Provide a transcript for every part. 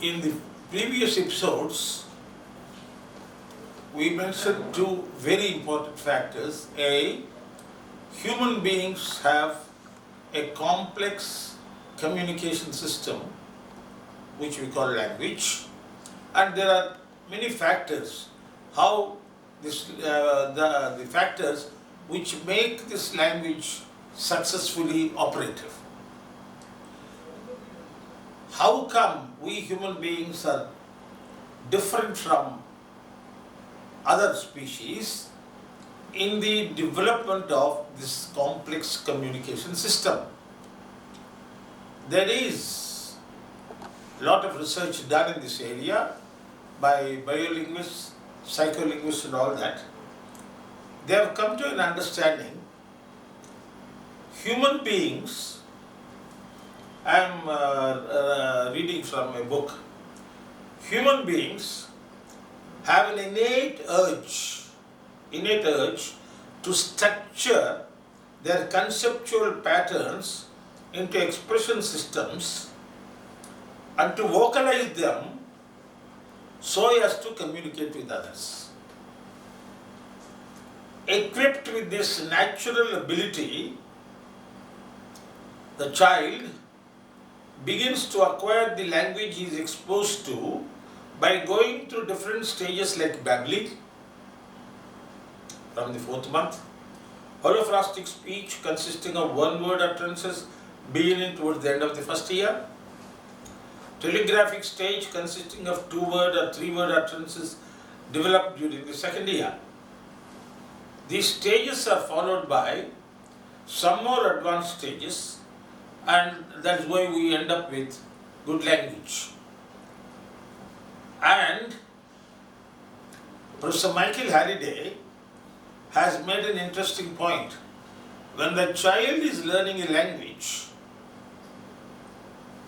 In the previous episodes, we mentioned two very important factors. A, human beings have a complex communication system which we call language, and there are many factors how this the factors which make this language successfully operative. How come we human beings are different from other species in the development of this complex communication system? There is a lot of research done in this area by biolinguists, psycholinguists and all that. They have come to an understanding human beings, I am reading from a book, human beings have an innate urge to structure their conceptual patterns into expression systems and to vocalize them so as to communicate with others. Equipped with this natural ability, the child begins to acquire the language he is exposed to by going through different stages like babbling from the 4th month, holophrastic speech consisting of one-word utterances beginning towards the end of the first year, telegraphic stage consisting of 2-word or 3-word utterances developed during the 2nd year. These stages are followed by some more advanced stages, and that's why we end up with good language. And Professor Michael Halliday has made an interesting point. When the child is learning a language,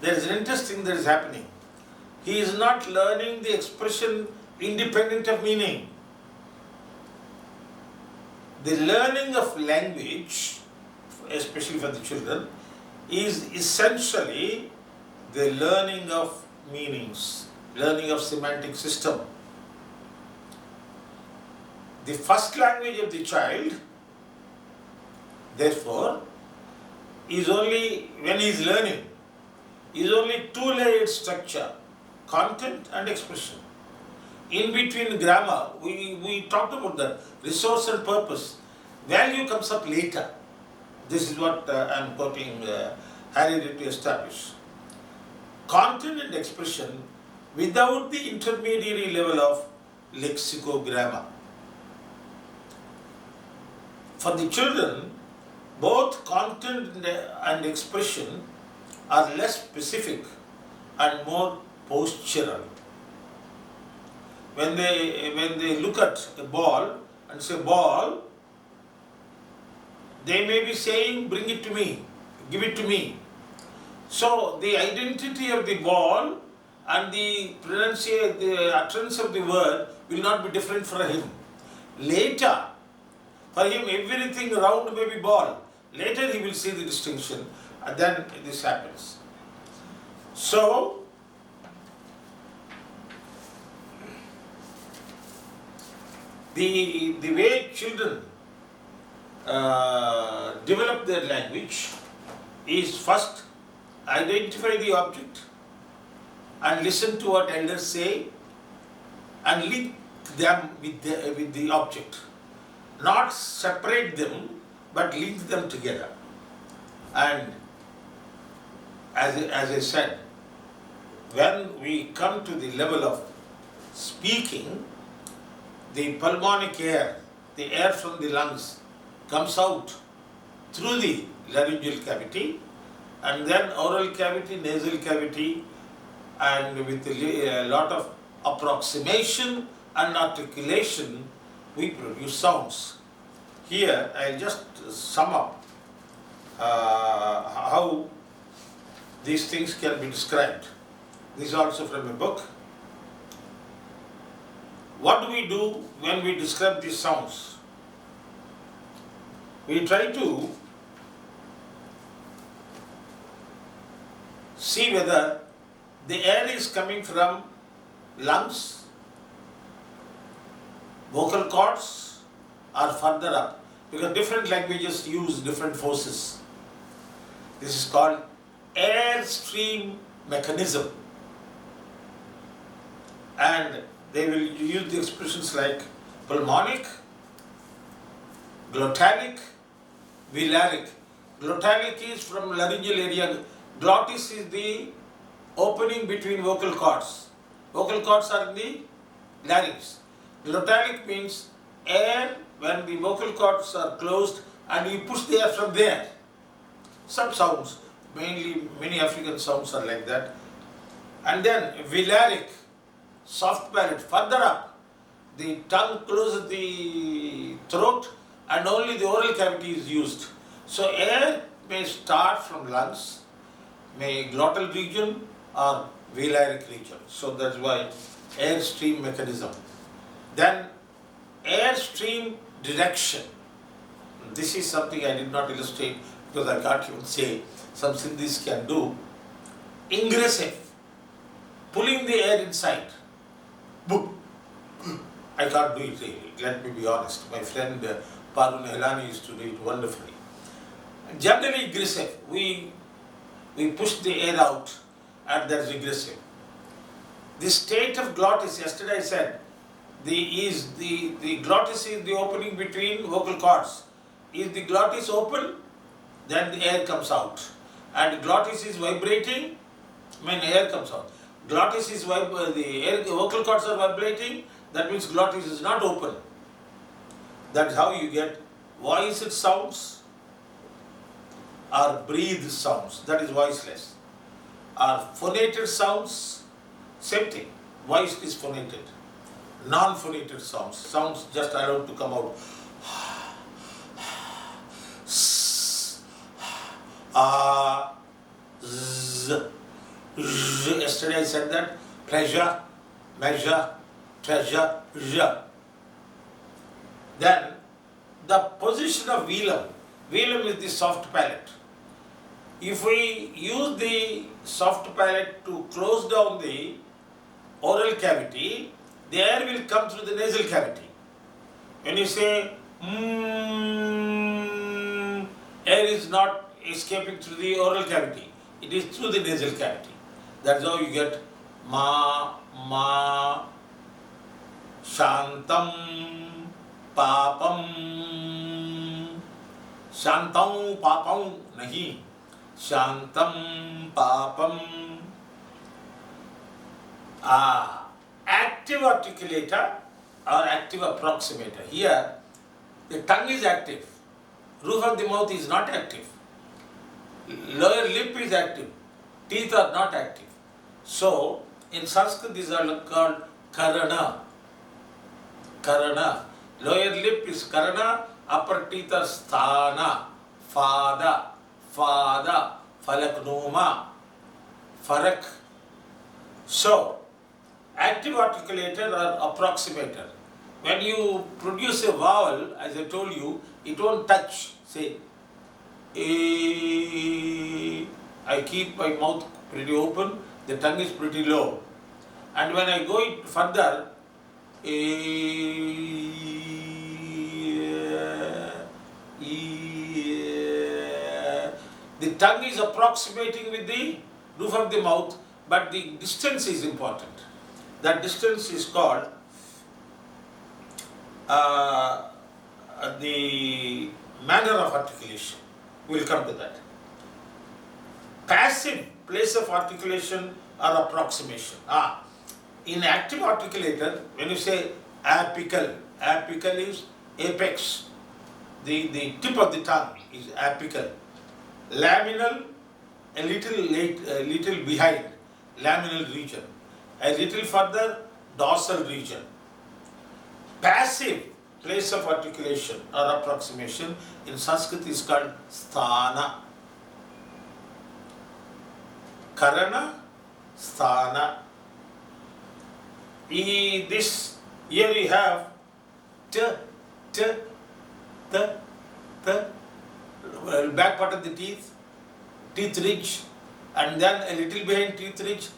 there is an interesting that is happening. He is not learning the expression independent of meaning. The learning of language, especially for the children, is essentially the learning of meanings, learning of semantic system. The first language of the child, therefore, is only, when he is learning, is only two-layered structure, content and expression. In between grammar, we talked about that, resource and purpose. Value comes up later. This is what I am quoting Halliday to establish. Content and expression without the intermediary level of lexicogrammar. For the children, both content and expression are less specific and more postural. When they look at a ball and say ball, they may be saying bring it to me, give it to me. So the identity of the ball and the utterance of the word will not be different for him. Later, for him everything round may be ball. Later he will see the distinction, and then this happens. So, the way children develop their language is first identify the object and listen to what elders say and link them with the object. Not separate them, but link them together. And as I said, when we come to the level of speaking, the pulmonic air, the air from the lungs, comes out through the laryngeal cavity, and then oral cavity, nasal cavity, and with a lot of approximation and articulation, we produce sounds. Here, I'll just sum up how these things can be described. This is also from a book. What do we do when we describe these sounds? We try to see whether The air is coming from lungs, vocal cords, or further up, because different languages use different forces. This is called air stream mechanism. And they will use the expressions like pulmonic, glottalic, velaric. Glottalic is from laryngeal area. Glottis is the opening between vocal cords. Vocal cords are in the larynx. Glottalic means air when the vocal cords are closed and you push the air from there. Some sounds, mainly many African sounds are like that. And then velaric, soft palate, further up. The tongue closes the throat and only the oral cavity is used. So air may start from lungs, may glottal region or velaric region. So that's why air stream mechanism. Then air stream direction. This is something I did not illustrate because I can't even say. Some Sindhis can do. Ingressive, pulling the air inside. Boom. I can't do it really, let me be honest. My friend Parun Helani used to do it wonderfully. Generally aggressive, we push the air out and that's aggressive. The state of glottis, yesterday I said, the glottis is the opening between vocal cords. Is the glottis open, then the air comes out. And glottis is vibrating, air comes out. Glottis is the vocal cords are vibrating, that means glottis is not open. That's how you get voiced sounds or breathed sounds, that is voiceless. Or phonated sounds, same thing. Voiced is phonated. Non-phonated sounds, sounds just allowed to come out. Yesterday I said that pleasure, measure, treasure, Then the position of velum. Velum is the soft palate. If we use the soft palate to close down the oral cavity, the air will come through the nasal cavity. When you say air is not escaping through the oral cavity, it is through the nasal cavity. That's how you get ma, shantam, papam. Shantam, papam, nahi. Shantam, papam. Active articulator or active approximator. Here, the tongue is active. Roof of the mouth is not active. Lower lip is active. Teeth are not active. So, in Sanskrit, these are called karana. Karana. Lower lip is karana, upper teeth are sthana, fada, falaknuma, farak. So, active articulator or approximator. When you produce a vowel, as I told you, it won't touch. Say, I keep my mouth pretty open, the tongue is pretty low. And when I go it further, the tongue is approximating with the roof of the mouth, but the distance is important. That distance is called the manner of articulation. We will come to that. Passive place of articulation or approximation. In active articulator, when you say apical, apical is apex. The tip of the tongue is apical. Laminal, a little behind, laminal region. A little further, dorsal region. Passive place of articulation or approximation in Sanskrit is called sthana. Karana, sthana. Here we have t, the back part of the teeth ridge, and then a little behind teeth ridge,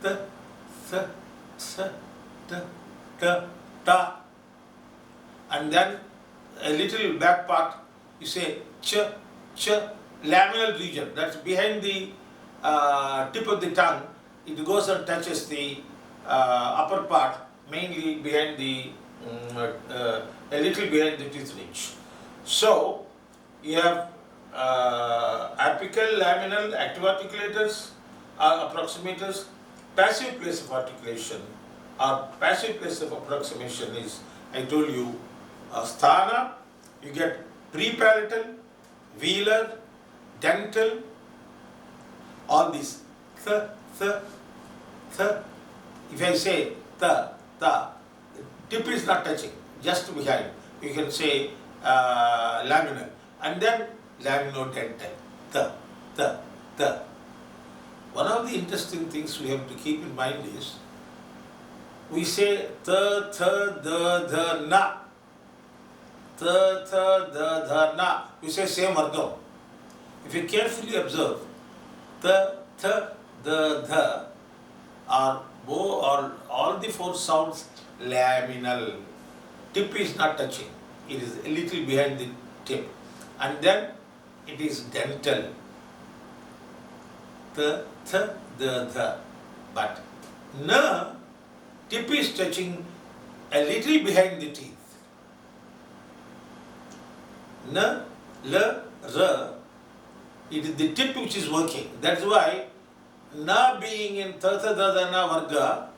th, th, th, t, t, ta. And then a little back part, you say ch, ch, laminal region, that's behind the tip of the tongue. It goes and touches the upper part, mainly behind the, a little behind the teeth ridge. So, you have apical, laminal, active articulators, approximators. Passive place of articulation or passive place of approximation is, I told you, sthana. You get prepalatal, velar, dental, all these. Th, th, th. If I say ta, ta, tip is not touching, just behind. You can say laminal, and then laminodental. Ta, ta, ta. One of the interesting things we have to keep in mind is, we say ta, tha, da, dha, na. Ta, tha, da, dha, na. We say same vargam. If you carefully observe, ta, tha, da, dha are all the four sounds laminal. Tip is not touching. It is a little behind the tip. And then it is dental. Ta, tha, da, dha. But na, tip is touching a little behind the teeth. Na, la, ra, it is the tip which is working. That's why na being in ta, tha, da, dha, na varga,